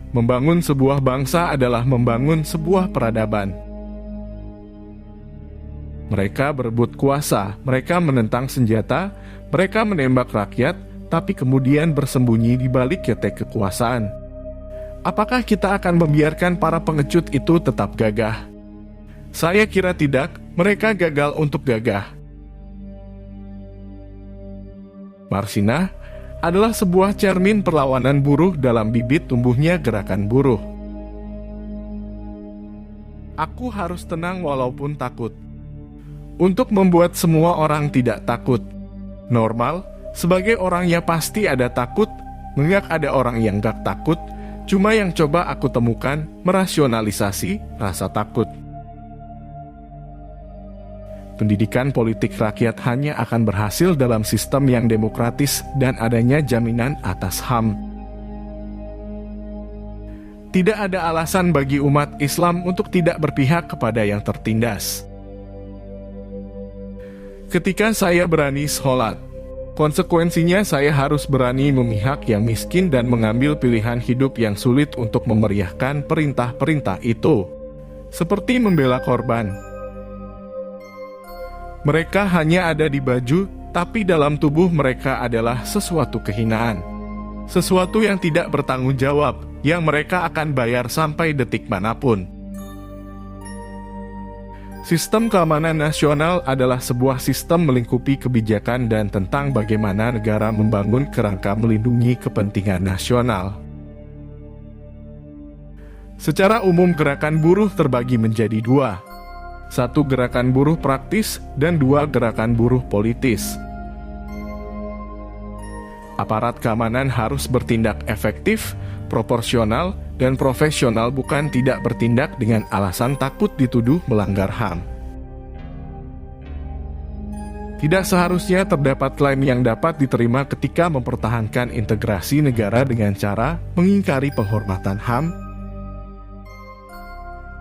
Membangun sebuah bangsa adalah membangun sebuah peradaban. Mereka berebut kuasa, mereka menentang senjata, mereka menembak rakyat, tapi kemudian bersembunyi di balik ketek kekuasaan. Apakah kita akan membiarkan para pengecut itu tetap gagah? Saya kira tidak, mereka gagal untuk gagah. Marsinah adalah sebuah cermin perlawanan buruh dalam bibit tumbuhnya gerakan buruh. Aku harus tenang walaupun takut. Untuk membuat semua orang tidak takut. Normal, sebagai orang yang pasti ada takut, mengingat ada orang yang gak takut, cuma yang coba aku temukan merasionalisasi rasa takut. Pendidikan politik rakyat hanya akan berhasil dalam sistem yang demokratis dan adanya jaminan atas HAM. Tidak ada alasan bagi umat Islam untuk tidak berpihak kepada yang tertindas. Ketika saya berani sholat, konsekuensinya saya harus berani memihak yang miskin dan mengambil pilihan hidup yang sulit untuk memeriahkan perintah-perintah itu, seperti membela korban. Mereka hanya ada di baju, tapi dalam tubuh mereka adalah sesuatu kehinaan. Sesuatu yang tidak bertanggung jawab, yang mereka akan bayar sampai detik manapun. Sistem keamanan nasional adalah sebuah sistem melingkupi kebijakan dan tentang bagaimana negara membangun kerangka melindungi kepentingan nasional. Secara umum gerakan buruh terbagi menjadi dua. Satu gerakan buruh praktis dan dua gerakan buruh politis. Aparat keamanan harus bertindak efektif, proporsional, dan profesional, bukan tidak bertindak dengan alasan takut dituduh melanggar HAM. Tidak seharusnya terdapat klaim yang dapat diterima ketika mempertahankan integrasi negara dengan cara mengingkari penghormatan HAM,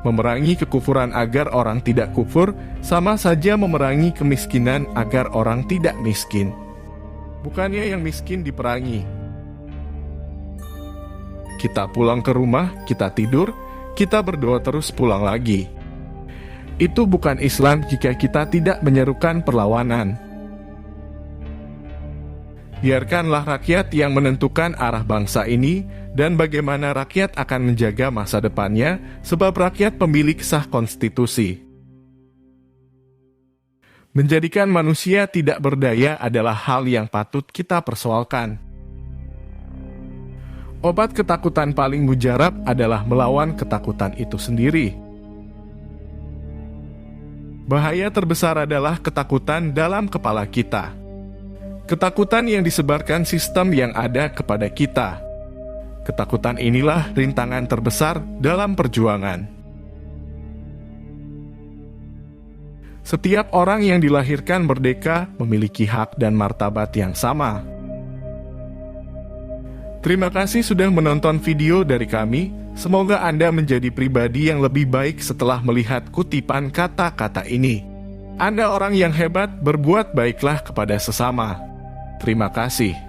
memerangi kekufuran agar orang tidak kufur, sama saja memerangi kemiskinan agar orang tidak miskin. Bukannya yang miskin diperangi. Kita pulang ke rumah, kita tidur, kita berdoa terus pulang lagi. Itu bukan Islam jika kita tidak menyerukan perlawanan. Biarkanlah rakyat yang menentukan arah bangsa ini dan bagaimana rakyat akan menjaga masa depannya, sebab rakyat pemilik sah konstitusi. Menjadikan manusia tidak berdaya adalah hal yang patut kita persoalkan. Obat ketakutan paling mujarab adalah melawan ketakutan itu sendiri. Bahaya terbesar adalah ketakutan dalam kepala kita. Ketakutan yang disebarkan sistem yang ada kepada kita. Ketakutan inilah rintangan terbesar dalam perjuangan. Setiap orang yang dilahirkan merdeka memiliki hak dan martabat yang sama. Terima kasih sudah menonton video dari kami. Semoga Anda menjadi pribadi yang lebih baik setelah melihat kutipan kata-kata ini. Anda orang yang hebat, berbuat baiklah kepada sesama. Terima kasih.